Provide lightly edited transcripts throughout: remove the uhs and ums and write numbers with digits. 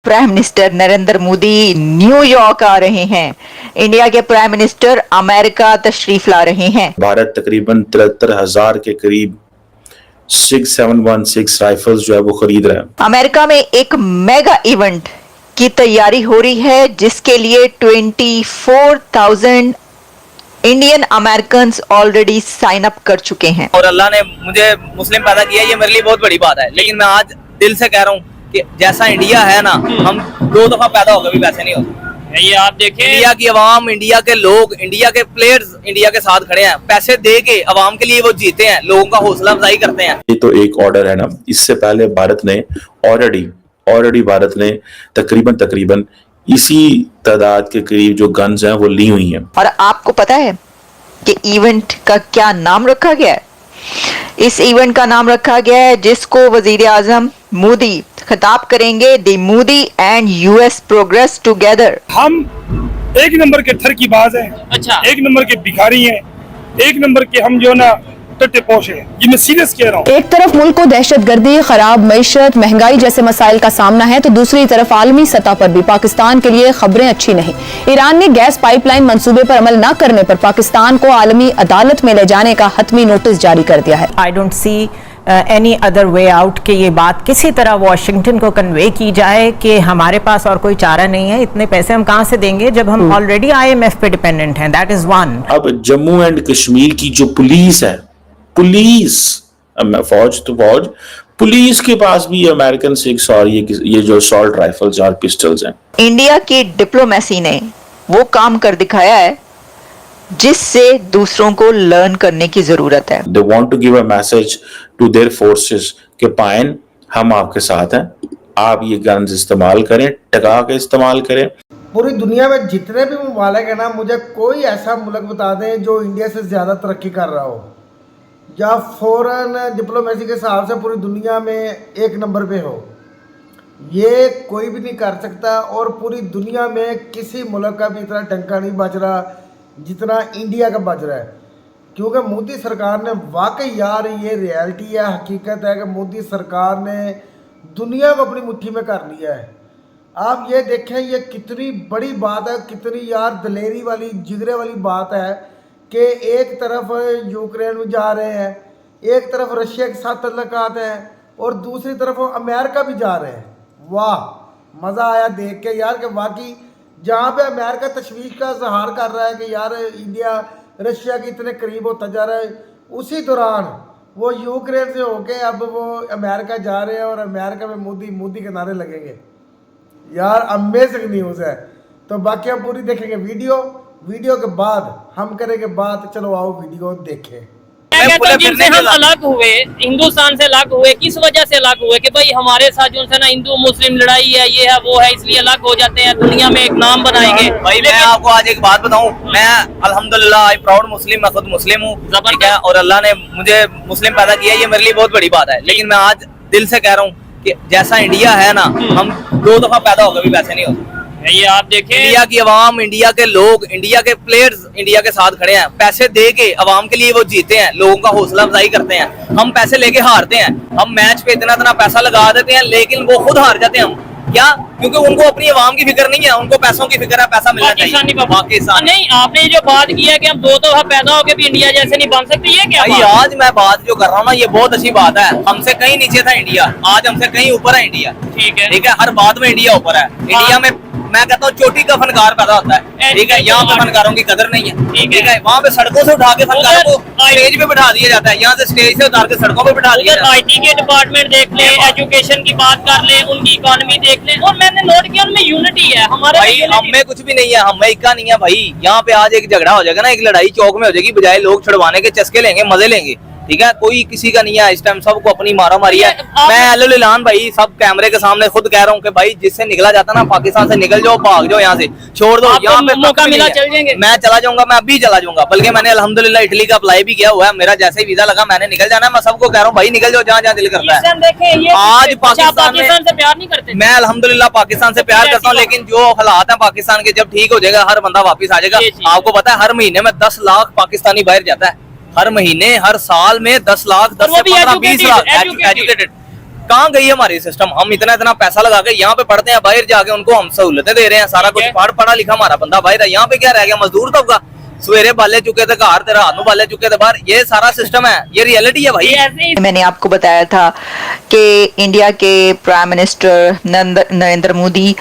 Prime minister Narendra Modi New York आ रहे हैं। इंडिया के प्राइम मिनिस्टर अमेरिका तशरीफ ला रहे हैं। भारत तकरीबन 73,000 के करीब 6716 राइफल्स जो है वो खरीद रहा है। अमेरिका में एक मेगा इवेंट की तैयारी हो रही है जिसके लिए 24,000 Indian American already sign up कर चुके हैं। और अल्लाह ने मुझे मुस्लिम पैदा किया, ये मेरे लिए बहुत बड़ी बात है। लेकिन मैं आज दिल से कह रहा हूँ कि जैसा इंडिया है ना, हम 2 दफा पैदा होकर भी वैसे नहीं होते। ये आप देखें, इंडिया की आवाम, इंडिया के लोग, इंडिया के प्लेयर्स इंडिया के साथ खड़े हैं। पैसे दे के आवाम के लिए वो जीते हैं, लोगों का हौसला अफजाई करते हैं। ये तो एक ऑर्डर है ना। इससे पहले भारत ने ऑलरेडी भारत ने तकरीबन इसी तादाद के करीब जो गन्स हैं वो ली हुई हैं। और आपको पता है कि इवेंट का क्या नाम रखा गया है? इस इवेंट का नाम रखा गया है जिसको वजीर आजम मोदी खिताब करेंगे, the Modi and US progress together. हम एक नंबर के ठरकीबाज हैं, अच्छा, एक नंबर के भिखारी हैं, एक नंबर के हम जो ना टट्टे पोश हैं। ये मैं सीरियस कह रहा हूँ। एक तरफ मुल्क को दहशतगर्दी, खराब मईशत, महंगाई जैसे मसाइल का सामना है, तो दूसरी तरफ आलमी सतह पर भी पाकिस्तान के लिए खबरें अच्छी नहीं। ईरान ने गैस पाइपलाइन मंसूबे पर अमल न करने पर पाकिस्तान को आलमी अदालत में ले जाने का हतमी नोटिस जारी कर दिया है। I don't see any other way out कि ये बात किसी तरह वॉशिंगटन को कन्वे की जाए कि हमारे पास और कोई चारा नहीं है। इतने पैसे हम कहाँ से देंगे जब हम ऑलरेडी IMF पे डिपेंडेंट हैं। That is one. अब जम्मू एंड कश्मीर की जो पुलिस है, फौज तो फौज, पुलिस के पास भी अमेरिकन 6 और ये जो असॉल्ट राइफल्स और पिस्टल्स हैं। इंडिया की डिप्लोमेसी ने वो काम कर दिखाया है जिससे दूसरों को लर्न करने की जरूरत है। They want to give a message to their forces कि पाइन हम आपके साथ हैं, आप ये गन्स इस्तेमाल करें, टका के इस्तेमाल करें। पूरी दुनिया में जितने भी ममालिक है ना, मुझे कोई ऐसा मुल्क बता दें जो इंडिया से ज़्यादा तरक्की कर रहा हो या फॉरेन डिप्लोमेसी के हिसाब से पूरी दुनिया में एक नंबर पे हो। ये कोई भी नहीं कर सकता। और पूरी दुनिया में किसी मुल्क का भी इतना डंका नहीं बज रहा जितना इंडिया का बज रहा है। क्योंकि मोदी सरकार ने वाकई, यार ये रियलिटी है, हकीकत है कि मोदी सरकार ने दुनिया को अपनी मुट्ठी में कर लिया है। आप ये देखें, ये कितनी बड़ी बात है, कितनी यार दिलेरी वाली, जिगरे वाली बात है कि एक तरफ यूक्रेन में जा रहे हैं, एक तरफ रशिया के साथ तल्लुकात हैं और दूसरी तरफ अमेरिका भी जा रहे हैं। वाह, मज़ा आया देख के यार कि वाकई जहाँ पे अमेरिका तशवीश का इजहार कर रहा है कि यार इंडिया रशिया के इतने करीब होता जा रहा है, उसी दौरान वो यूक्रेन से होके अब वो अमेरिका जा रहे हैं और अमेरिका में मोदी के नारे लगेंगे। यार अमेजिंग न्यूज़ है। तो बाकी हम पूरी देखेंगे वीडियो के बाद हम करेंगे बात। चलो आओ वीडियो देखें। मैं कहता हूं जिनसे हम अलग हुए, हिंदुस्तान से अलग हुए, किस वजह से अलग हुए कि भाई हमारे साथ जो है ना हिंदू मुस्लिम लड़ाई है, ये है वो है, इसलिए अलग हो जाते हैं, दुनिया में एक नाम बनाएंगे। भाई मैं आपको आज एक बात बताऊं, मैं अल्हम्दुलिल्लाह आई प्राउड मुस्लिम, मैं खुद मुस्लिम हूँ, ठीक है। और अल्लाह ने मुझे मुस्लिम पैदा किया, ये मेरे लिए बहुत बड़ी बात है। लेकिन मैं आज दिल से कह रहा हूँ कि जैसा इंडिया है ना, हम 2 दफा पैदा होकर भी वैसे नहीं होते। ये आप देखें, इंडिया की आवाम, इंडिया के लोग, इंडिया के प्लेयर्स इंडिया के साथ खड़े हैं। पैसे दे के आवाम के लिए वो जीते हैं, लोगों का हौसला अफजाई करते हैं। हम पैसे लेके हारते हैं, हम मैच पे इतना पैसा लगा देते हैं लेकिन वो खुद हार जाते हैं। हम क्या? क्योंकि उनको अपनी आवाम की फिक्र नहीं है, उनको पैसों की फिक्र है, पैसा मिलना चाहिए। पाकिस्तान नहीं, आपने जो बात की है कि हम 2 दफा पैदा होकर भी इंडिया जैसे नहीं बन सकते, ये क्या भाई? आज मैं बात जो कर रहा हूँ ना, ये बहुत अच्छी बात है। हमसे कहीं नीचे था इंडिया, आज हमसे कहीं ऊपर है इंडिया, ठीक है। हर बात में इंडिया ऊपर है। इंडिया में मैं कहता हूँ चोटी का फनकार पैदा होता है, ठीक है। यहाँ पे फनकारों की कदर नहीं है, ठीक है। वहाँ पे सड़कों से उठा के फनकारों को स्टेज पे बिठा दिया जाता है, यहाँ से स्टेज से उतार के सड़कों पे बिठा दिया जाता है। IT के डिपार्टमेंट देख ले, एजुकेशन की बात कर ले, उनकी इकोनॉमी देख ले, और मैंने नोट किया उनमें यूनिटी है। हमारे भाई हमें कुछ भी नहीं है, हमें इक्का नहीं है भाई। यहाँ पे आज एक झगड़ा हो जाएगा ना, एक लड़ाई चौक में हो जाएगी, बजाय लोग छुड़वाने के चस्के लेंगे, मजे लेंगे, ठीक है। कोई किसी का नहीं है इस टाइम, सबको अपनी मारा मारी है। मैं अल्लाह भाई सब कैमरे के सामने खुद कह रहा हूँ कि भाई जिससे निकला जाता ना पाकिस्तान से, निकल जाओ, भाग जाओ यहाँ से, छोड़ दो। यहाँ पे मौका मिला चल जाएंगे, मैं चला जाऊंगा, मैं अभी चला जाऊंगा। बल्कि मैंने अल्हम्दुलिल्लाह इटली का अप्लाई भी किया हुआ है, मेरा जैसे ही वीजा लगा मैंने निकल जाना है। मैं सबको कह रहा हूँ भाई निकल जाओ जहाँ जहाँ दिल करता है। आज पाकिस्तान से प्यार नहीं करते। मैं अल्हम्दुलिल्लाह पाकिस्तान से प्यार करता हूँ, लेकिन जो हालात है पाकिस्तान के, जब ठीक हो जाएगा हर बंदा वापिस आ जाएगा। आपको पता है हर महीने में 10 लाख पाकिस्तानी बाहर जाता है, हर महीने, हर साल में 10 लाख, 10 से 15, 20 लाख एजुकेटेड। कहाँ गई हमारी सिस्टम? हम इतना इतना पैसा लगा के यहाँ पे पढ़ते हैं, बाहर जाके उनको हम सहूलतें दे रहे हैं, सारा कुछ पढ़ा लिखा हमारा बंदा बाहर है, यहाँ पे क्या रह गया? मजदूर तो होगा, सवेरे बाले चुके थे घर, तेरा हाथ बाले चुके थे बाहर। ये सारा सिस्टम है, ये रियलिटी है भाई। मैंने आपको बताया था कि इंडिया के prime minister Narendra Modi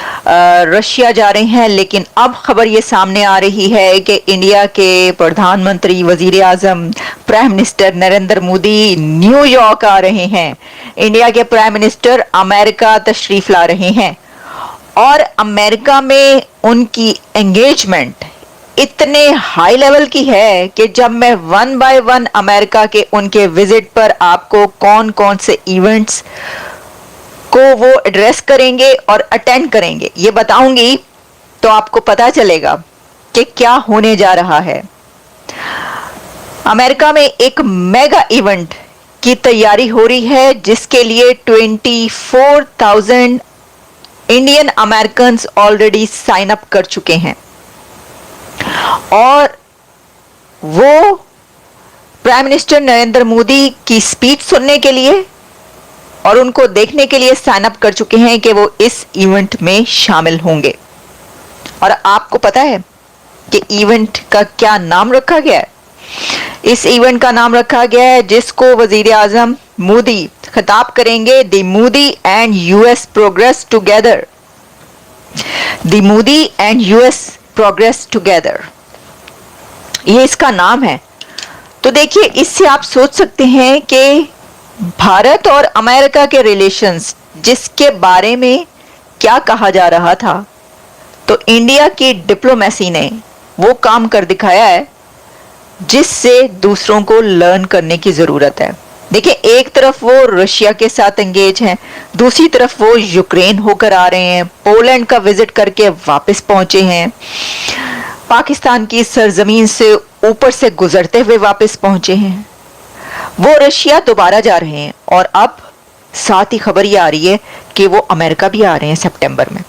Russia जा रहे हैं, लेकिन अब खबर ये सामने आ रही है कि इंडिया के प्रधानमंत्री, वजीर आजम, prime minister Narendra Modi New York आ रहे हैं। इंडिया के प्राइम मिनिस्टर अमेरिका तशरीफ ला रहे हैं और अमेरिका में उनकी एंगेजमेंट इतने हाई लेवल की है कि जब मैं वन बाय वन अमेरिका के उनके विजिट पर आपको कौन कौन से इवेंट्स को वो एड्रेस करेंगे और अटेंड करेंगे ये बताऊंगी, तो आपको पता चलेगा कि क्या होने जा रहा है। अमेरिका में एक मेगा इवेंट की तैयारी हो रही है जिसके लिए 24,000 Indian American already sign up कर चुके हैं और वो प्राइम मिनिस्टर नरेंद्र मोदी की स्पीच सुनने के लिए और उनको देखने के लिए साइन अप कर चुके हैं कि वो इस इवेंट में शामिल होंगे। और आपको पता है कि इवेंट का क्या नाम रखा गया है? इस इवेंट का नाम रखा गया है जिसको वजीर आजम मोदी खिताब करेंगे, the Modi and US progress together. The Modi and US progress together, ये इसका नाम है। तो देखिए, इससे आप सोच सकते हैं कि भारत और अमेरिका के रिलेशंस जिसके बारे में क्या कहा जा रहा था, तो इंडिया की डिप्लोमेसी ने वो काम कर दिखाया है जिससे दूसरों को लर्न करने की जरूरत है। देखिए, एक तरफ वो रशिया के साथ एंगेज हैं, दूसरी तरफ वो यूक्रेन होकर आ रहे हैं, पोलैंड का विजिट करके वापस पहुंचे हैं, पाकिस्तान की सरजमीन से ऊपर से गुजरते हुए वापस पहुंचे हैं, वो रशिया दोबारा जा रहे हैं और अब साथ ही खबर ये आ रही है कि वो अमेरिका भी आ रहे हैं सितंबर में।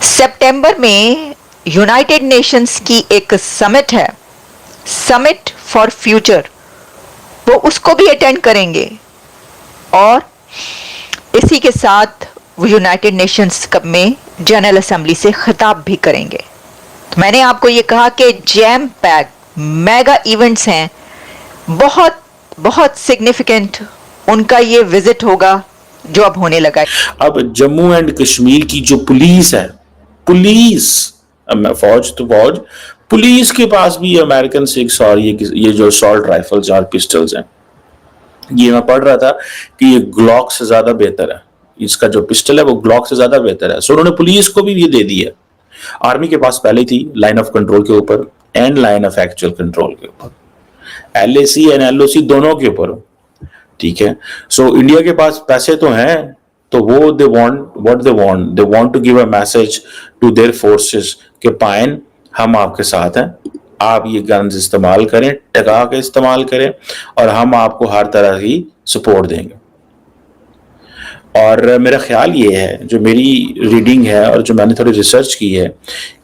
सितंबर में यूनाइटेड नेशंस की एक समिट है, समिट फॉर फ्यूचर, वो उसको भी अटेंड करेंगे और इसी के साथ वो यूनाइटेड नेशंस कप में जनरल असेंबली से खिताब भी करेंगे। तो मैंने आपको ये कहा कि जैम पैक मेगा इवेंट्स हैं, बहुत बहुत सिग्निफिकेंट उनका ये विजिट होगा जो अब होने लगा है। अब जम्मू एंड कश्मीर की जो पुलिस है, पुलिस, फौज तो फौज, पुलिस के पास भी अमेरिकन सिक्स और ये जो असॉल्ट राइफल्स और पिस्टल्स हैं, ये मैं पढ़ रहा था कि ये ग्लॉक से ज्यादा बेहतर है, इसका जो पिस्टल है वो ग्लॉक से ज्यादा बेहतर है। सो उन्होंने पुलिस को भी ये दे दी है। आर्मी के पास पहले थी लाइन ऑफ कंट्रोल के ऊपर and line of actual control के ऊपर, LAC एंड LOC दोनों के ऊपर, ठीक है। सो इंडिया के पास पैसे तो हैं, तो वो they want to give a message to their forces कि पाइन हम आपके साथ हैं, आप ये गन्स इस्तेमाल करें, टका के इस्तेमाल करें और हम आपको हर तरह की सपोर्ट देंगे। और मेरा ख्याल ये है, जो मेरी रीडिंग है और जो मैंने थोड़ी रिसर्च की है,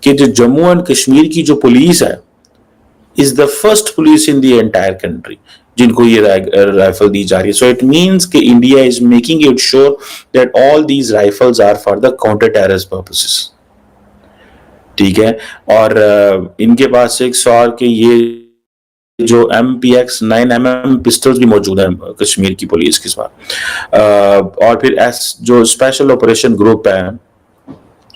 कि जो जम्मू एंड कश्मीर की जो पुलिस है is the first police in the entire country जिनको ये राइफल दी जा रही है। सो इट मीन्स कि India is making it sure that all these rifles are for the counter terrorist purposes, ठीक है। और इनके पास 600 के ये जो MPX 9mm पिस्टल्स भी मौजूद है कश्मीर की पुलिस के साथ। और फिर जो स्पेशल ऑपरेशन ग्रुप है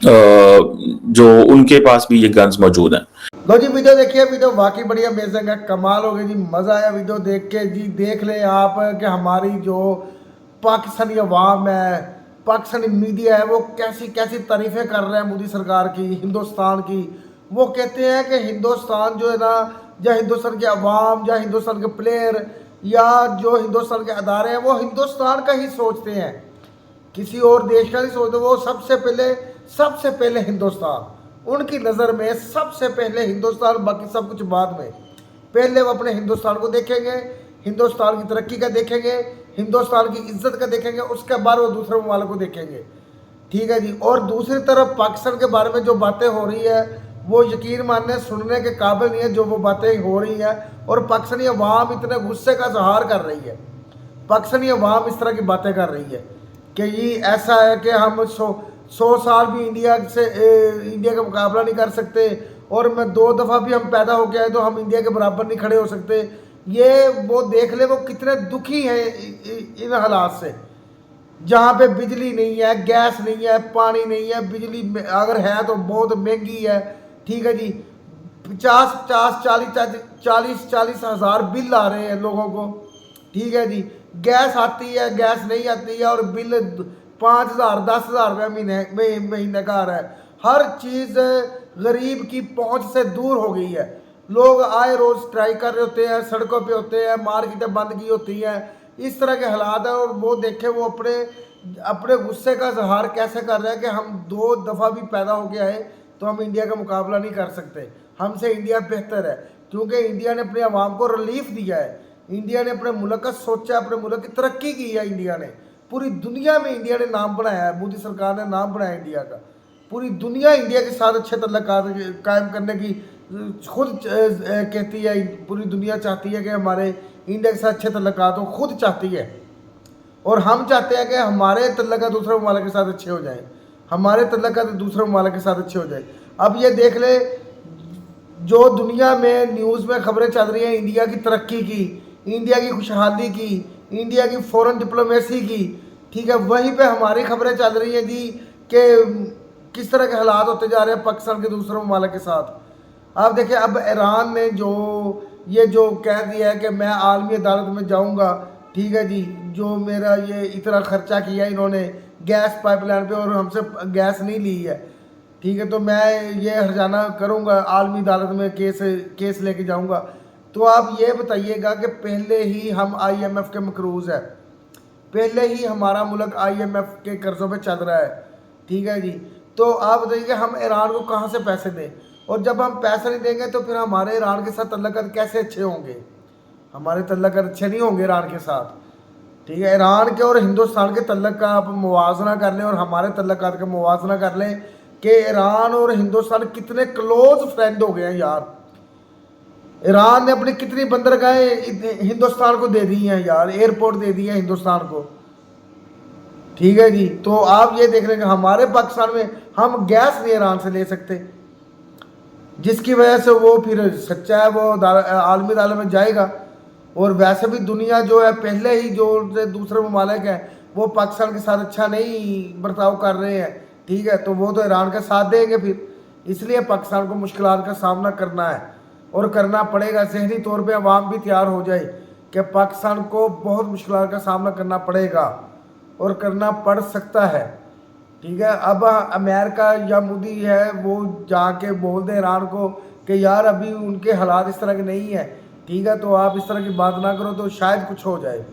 जो उनके पास भी ये गन्स मौजूद हैं। लो जी, वीडियो देखिए, वीडियो वाकई बड़ी अमेजिंग है, कमाल हो गई जी, मज़ा आया वीडियो देख के जी। देख ले आप कि हमारी जो पाकिस्तानी अवाम है, पाकिस्तानी मीडिया है, वो कैसी कैसी तारीफ़ें कर रहे हैं मोदी सरकार की, हिंदुस्तान की। वो कहते हैं कि हिंदुस्तान जो है ना, या हिंदुस्तान के अवाम या हिंदुस्तान के प्लेयर या जो हिंदुस्तान के अदारे हैं, वो हिंदुस्तान का ही सोचते हैं, किसी और देश का नहीं सोचते। वो सबसे पहले हिंदुस्तान, उनकी नज़र में सबसे पहले हिंदुस्तान, बाकी सब कुछ बाद में। पहले वो अपने हिंदुस्तान को देखेंगे, हिंदुस्तान की तरक्की का देखेंगे, हिंदुस्तान की इज्जत का देखेंगे, उसके बाद वो दूसरे ममालिक को देखेंगे, ठीक है जी। और दूसरी तरफ पाकिस्तान के बारे में जो बातें हो रही है वो यकीन मानने सुनने के काबिल नहीं है जो वो बातें हो रही हैं। और पाकिस्तानी अवाम इतने गुस्से का इजहार कर रही है, पाकिस्तानी अवाम इस तरह की बातें कर रही है कि ये ऐसा है कि हम 100 साल भी इंडिया का मुकाबला नहीं कर सकते, और मैं 2 दफ़ा भी हम पैदा होके आए तो हम इंडिया के बराबर नहीं खड़े हो सकते। ये वो देख ले वो कितने दुखी हैं इन हालात से, जहाँ पे बिजली नहीं है, गैस नहीं है, पानी नहीं है, बिजली अगर है तो बहुत महंगी है। ठीक है जी, 40 हज़ार बिल आ रहे हैं लोगों को। ठीक है जी, गैस आती है, गैस नहीं आती है, और बिल 5,000 10,000 रुपये महीने का आ रहा है। हर चीज़ गरीब की पहुंच से दूर हो गई है। लोग आए रोज़ स्ट्राइक कर रहे होते हैं, सड़कों पे होते हैं, मार्केटें बंद की होती हैं, इस तरह के हालात हैं। और वो देखे वो अपने गुस्से का इजहार कैसे कर रहे हैं कि हम 2 दफ़ा भी पैदा होके आए तो हम इंडिया का मुकाबला नहीं कर सकते, हमसे इंडिया बेहतर है। क्योंकि इंडिया ने अपने आवाम को रिलीफ दिया है, इंडिया ने अपने मुल्क का सोचा, अपने मुल्क की तरक्की की है। इंडिया ने पूरी दुनिया में इंडिया ने नाम बनाया है, मोदी सरकार ने नाम बनाया इंडिया का। पूरी दुनिया इंडिया के साथ अच्छे तल्लुकात कायम करने की खुद कहती है, पूरी दुनिया चाहती है कि हमारे इंडिया के साथ अच्छे तल्लुकात हो, खुद चाहती है। और हम चाहते हैं कि हमारे तल्लुकात दूसरे ममालिक के साथ अच्छे हो जाए, हमारे तल्लुकात दूसरे ममालिक के साथ अच्छे हो जाए। अब ये देख ले, जो दुनिया में न्यूज़ में खबरें चल रही हैं इंडिया की तरक्की की, इंडिया की खुशहाली की, इंडिया की फ़ॉरेन डिप्लोमेसी की, ठीक है, वहीं पे हमारी खबरें चल रही हैं जी कि किस तरह के हालात होते जा रहे हैं पाकिस्तान के दूसरे ममालिक के साथ। आप देखिए, अब ईरान ने जो कह दिया है कि मैं आलमी अदालत में जाऊंगा, ठीक है जी, जो मेरा ये इतना खर्चा किया इन्होंने गैस पाइपलाइन पे और हमसे गैस नहीं ली है, ठीक है, तो मैं ये हर्जाना करूंगा, आलमी अदालत में केस लेके जाऊंगा। तो आप ये बताइएगा कि पहले ही हम IMF के मकरूज़ है, पहले ही हमारा मुल्क IMF के कर्ज़ों पे चल रहा है। ठीक है जी, तो आप बताइए कि हम ईरान को कहाँ से पैसे दें, और जब हम पैसे नहीं देंगे तो फिर हमारे ईरान के साथ तल्लुकात कैसे अच्छे होंगे? हमारे तल्लुकात अच्छे नहीं होंगे ईरान के साथ। ठीक है, ईरान के और हिंदुस्तान के तल्लुक का आप मुवाजना कर लें और हमारे तल्लुकात का मुवाजना कर लें कि ईरान और हिंदुस्तान कितने क्लोज फ्रेंड हो गए हैं यार। ईरान ने अपनी कितनी बंदरगाहें हिंदुस्तान को दे दी हैं यार, एयरपोर्ट दे दिए हैं हिंदुस्तान को। ठीक है जी, तो आप ये देख रहे हैं कि हमारे पाकिस्तान में हम गैस नहीं ईरान से ले सकते, जिसकी वजह से वो फिर सच्चा है, वो आलमी अदालत में जाएगा। और वैसे भी दुनिया जो है पहले ही जो दूसरे ममालिक हैं वो पाकिस्तान के साथ अच्छा नहीं बर्ताव कर रहे हैं। ठीक है, तो वो तो ईरान का साथ देंगे फिर, इसलिए पाकिस्तान को मुश्किलात का सामना करना है और करना पड़ेगा। ज़हनी तौर पे अवाम भी तैयार हो जाए कि पाकिस्तान को बहुत मुश्किलात का सामना करना पड़ेगा और करना पड़ सकता है। ठीक है, अब अमेरिका या मोदी है वो जाके बोल दे ईरान को कि यार अभी उनके हालात इस तरह के नहीं है, ठीक है, तो आप इस तरह की बात ना करो, तो शायद कुछ हो जाए,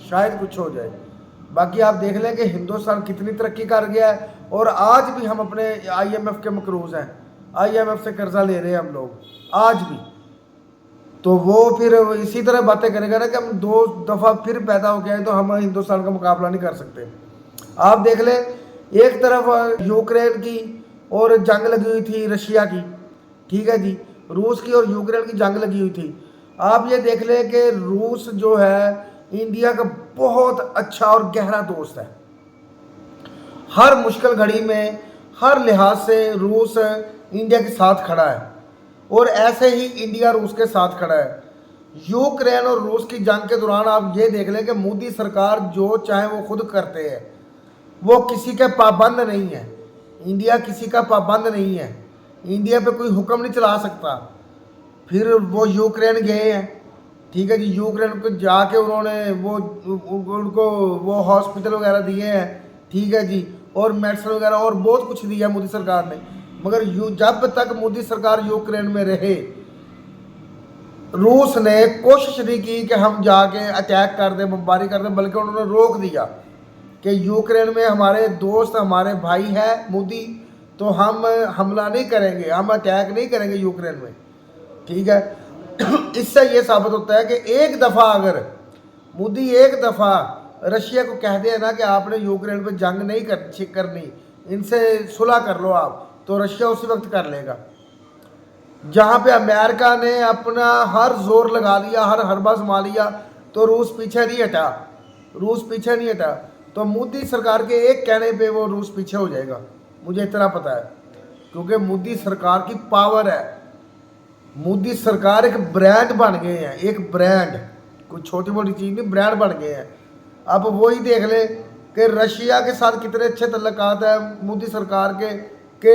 शायद कुछ हो जाए। बाकी आप देख लें कि हिंदुस्तान कितनी तरक्की कर गया है, और आज भी हम अपने IMF के मकरूज़ हैं, IMF से कर्जा ले रहे हैं हम लोग आज भी। तो वो फिर इसी तरह बातें करेगा ना कि हम 2 दफ़ा फिर पैदा हो गए तो हम हिंदुस्तान का मुकाबला नहीं कर सकते। आप देख लें, एक तरफ यूक्रेन की और जंग लगी हुई थी रशिया की, ठीक है जी, रूस की और यूक्रेन की जंग लगी हुई थी। आप ये देख लें कि रूस जो है इंडिया का बहुत अच्छा और गहरा दोस्त है, हर मुश्किल घड़ी में हर लिहाज से रूस इंडिया के साथ खड़ा है, और ऐसे ही इंडिया रूस के साथ खड़ा है। यूक्रेन और रूस की जंग के दौरान आप ये देख लें कि मोदी सरकार जो चाहे वो खुद करते हैं, वो किसी के पाबंद नहीं है, इंडिया किसी का पाबंद नहीं है, इंडिया पे कोई हुक्म नहीं चला सकता। फिर वो यूक्रेन गए हैं, ठीक है जी, यूक्रेन को जाके उन्होंने उनको वो हॉस्पिटल वगैरह दिए हैं, ठीक है जी, और मेडिसिन वगैरह और बहुत कुछ दिया मोदी सरकार ने। मगर जब तक मोदी सरकार यूक्रेन में रहे, रूस ने कोशिश नहीं की कि हम जाके अटैक कर दें, बमबारी कर दें, बल्कि उन्होंने रोक दिया कि यूक्रेन में हमारे दोस्त हमारे भाई है मोदी, तो हम हमला नहीं करेंगे, हम अटैक नहीं करेंगे यूक्रेन में। ठीक है, इससे ये साबित होता है कि एक दफ़ा अगर मोदी एक दफ़ा रशिया को कह दे ना कि आपने यूक्रेन पे जंग नहीं करनी, इनसे सुलह कर लो आप, तो रशिया उसी वक्त कर लेगा। जहाँ पे अमेरिका ने अपना हर जोर लगा लिया, हर हरबा संभाल लिया, तो रूस पीछे नहीं हटा, रूस पीछे नहीं हटा। तो मोदी सरकार के एक कहने पे वो रूस पीछे हो जाएगा, मुझे इतना पता है, क्योंकि मोदी सरकार की पावर है। मोदी सरकार एक ब्रांड बन गए हैं, एक ब्रांड, कोई छोटी मोटी चीज़ नहीं, ब्रांड बन गए हैं। अब वही देख ले कि रशिया के साथ कितने अच्छे तल्लुकात है मोदी सरकार के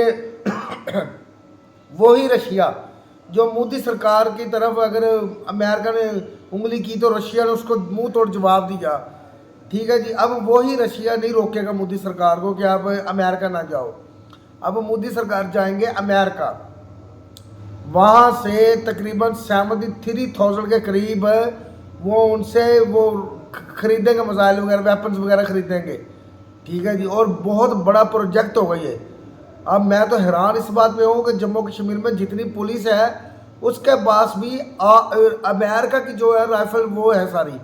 वही रशिया जो मोदी सरकार की तरफ अगर अमेरिका ने उंगली की तो रशिया ने उसको मुंह तोड़ जवाब दिया, ठीक है जी। अब वही रशिया नहीं रोकेगा मोदी सरकार को कि आप अमेरिका ना जाओ। अब मोदी सरकार जाएंगे अमेरिका, वहाँ से तकरीबन 73,000 के करीब वो उनसे वो खरीदेंगे, मिसाइल वगैरह वेपन्स वगैरह खरीदेंगे, ठीक है जी। और बहुत बड़ा प्रोजेक्ट होगा ये। अब मैं तो हैरान इस बात पे हूँ कि जम्मू कश्मीर में जितनी पुलिस है उसके पास भी अमेरिका की जो है राइफल वो है, सारी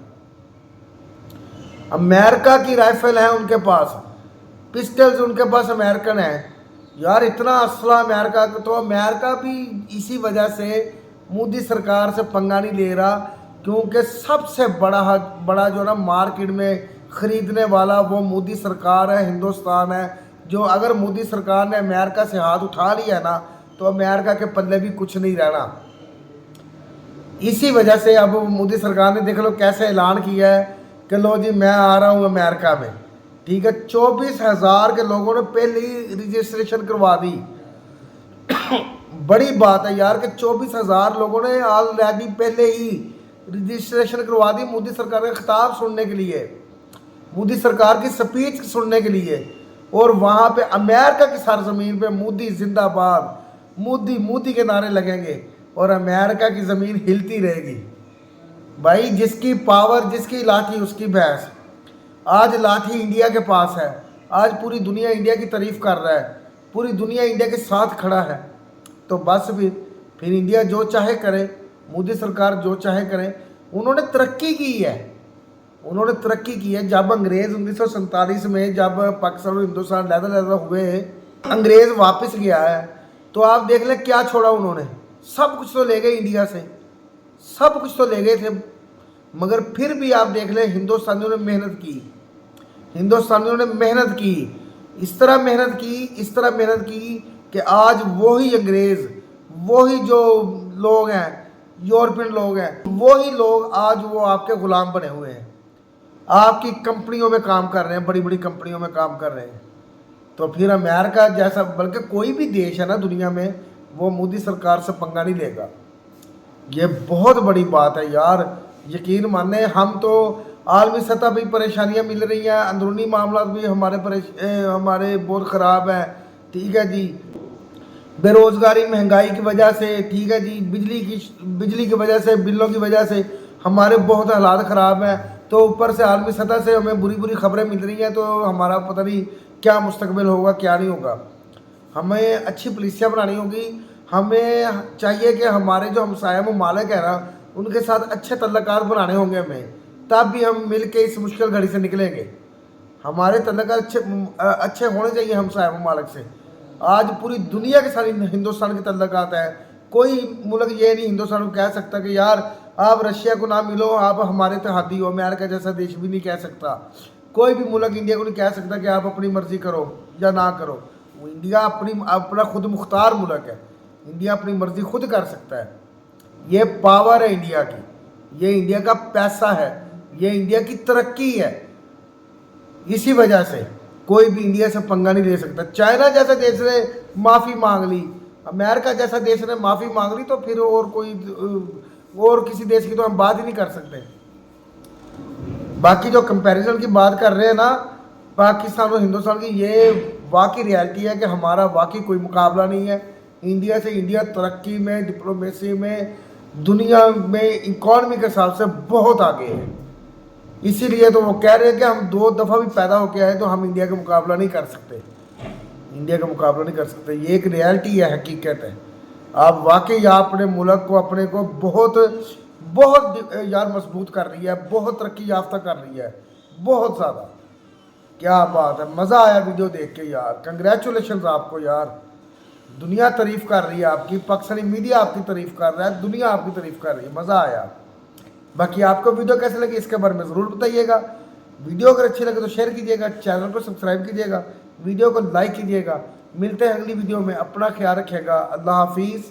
अमेरिका की राइफल है उनके पास, पिस्टल्स उनके पास अमेरिकन है यार। इतना असला अमेरिका का, तो अमेरिका भी इसी वजह से मोदी सरकार से पंगा नहीं ले रहा, क्योंकि सबसे बड़ा जो ना मार्केट में ख़रीदने वाला वो मोदी सरकार है, हिंदुस्तान है। जो अगर मोदी सरकार ने अमेरिका से हाथ उठा लिया ना तो अमेरिका के पल्ले भी कुछ नहीं रहना। इसी वजह से अब मोदी सरकार ने देख लो कैसे ऐलान किया है कि लो जी मैं आ रहा हूँ अमेरिका में, ठीक है। 24,000 के लोगों ने पहले ही रजिस्ट्रेशन करवा दी। बड़ी बात है यार कि 24,000 लोगों ने ऑलरेडी पहले ही रजिस्ट्रेशन करवा दी मोदी सरकार का खिताब सुनने के लिए, मोदी सरकार की स्पीच सुनने के लिए। और वहाँ पे अमेरिका की सरजमीन पे मोदी जिंदाबाद, मोदी के नारे लगेंगे और अमेरिका की ज़मीन हिलती रहेगी। भाई जिसकी पावर, जिसकी लाठी उसकी भैंस। आज लाठी इंडिया के पास है, आज पूरी दुनिया इंडिया की तारीफ़ कर रहा है, पूरी दुनिया इंडिया के साथ खड़ा है। तो बस फिर इंडिया जो चाहे करे, मोदी सरकार जो चाहे करे। उन्होंने तरक्की की है, उन्होंने तरक्की की है। जब अंग्रेज़ 1947 में जब पाकिस्तान और हिंदुस्तान लहदा हुए, अंग्रेज़ वापस गया है, तो आप देख लें क्या छोड़ा उन्होंने। सब कुछ तो ले गए इंडिया से, सब कुछ तो ले गए थे, मगर फिर भी आप देख लें हिंदुस्तानियों ने मेहनत की, हिंदुस्तानियों ने मेहनत की, इस तरह मेहनत की कि आज वही अंग्रेज़, वही जो लोग हैं, यूरोपियन लोग हैं, वही लोग आज वो आपके ग़ुलाम बने हुए हैं, आपकी कंपनियों में काम कर रहे हैं, बड़ी बड़ी कंपनियों में काम कर रहे हैं। तो फिर अमेरिका जैसा, बल्कि कोई भी देश है ना दुनिया में, वो मोदी सरकार से पंगा नहीं लेगा। ये बहुत बड़ी बात है यार, यकीन माने। हम तो आलमी सतह पर परेशानियां मिल रही हैं, अंदरूनी मामला भी हमारे बहुत ख़राब है, ठीक है जी। बेरोज़गारी, महंगाई की वजह से, ठीक है जी, बिजली की वजह से, बिलों की वजह से हमारे बहुत हालात ख़राब हैं। तो ऊपर से आलमी सतह से हमें बुरी खबरें मिल रही हैं, तो हमारा पता नहीं क्या मुस्तकबिल होगा, क्या नहीं होगा। हमें अच्छी पॉलिसियाँ बनानी होगी। हमें चाहिए कि हमारे जो हमसाया ममालिक है ना, उनके साथ अच्छे तल्लुकात बनाने होंगे हमें, तब भी हम मिल के इस मुश्किल घड़ी से निकलेंगे। हमारे तल्लुकात अच्छे होने चाहिए हमसाया ममालिक से। आज पूरी दुनिया के साथ हिंदुस्तान के तल्लुकात है। कोई मुल्क ये नहीं हिंदुस्तान को कह सकता कि यार आप रशिया को ना मिलो, आप हमारे तहादी हो। अमेरिका जैसा देश भी नहीं कह सकता, कोई भी मुल्क इंडिया को नहीं कह सकता कि आप अपनी मर्ज़ी करो या ना करो। इंडिया अपना खुद मुख्तार मुल्क है, इंडिया अपनी मर्ज़ी खुद कर सकता है। ये पावर है इंडिया की, ये इंडिया का पैसा है, ये इंडिया की तरक्की है। इसी वजह से कोई भी इंडिया से पंगा नहीं ले सकता। चाइना जैसा देश ने माफ़ी मांग ली, अमेरिका जैसा देश ने माफ़ी मांग ली, तो फिर और किसी देश की तो हम बात ही नहीं कर सकते। बाकी जो कंपैरिजन की बात कर रहे हैं ना पाकिस्तान और हिंदुस्तान की, ये वाकई रियलिटी है कि हमारा वाकई कोई मुकाबला नहीं है इंडिया से। इंडिया तरक्की में, डिप्लोमेसी में, दुनिया में इकॉनमी के हिसाब से बहुत आगे है। इसीलिए तो वो कह रहे हैं कि हम 2 दफ़ा भी पैदा होके आए तो हम इंडिया का मुकाबला नहीं कर सकते, इंडिया का मुकाबला नहीं कर सकते। ये एक रियलिटी है, हकीकत है। आप वाकई अपने मुल्क को, अपने को बहुत यार मजबूत कर रही है, बहुत तरक्की याफ्ता कर रही है, बहुत ज़्यादा। क्या बात है, मज़ा आया वीडियो देख के यार। कंग्रेचुलेशन आपको यार, दुनिया तारीफ़ कर रही है आपकी, पाकिस्तानी मीडिया आपकी तारीफ़ कर रहा है, दुनिया आपकी तारीफ़ कर रही है, मज़ा आया। बाकी आपको वीडियो कैसे लगी इसके बारे में ज़रूर बताइएगा। वीडियो अगर अच्छी लगे तो शेयर कीजिएगा, चैनल को सब्सक्राइब कीजिएगा, वीडियो को लाइक कीजिएगा। मिलते हैं अगली वीडियो में, अपना ख्याल रखिएगा। अल्लाह हाफिज़।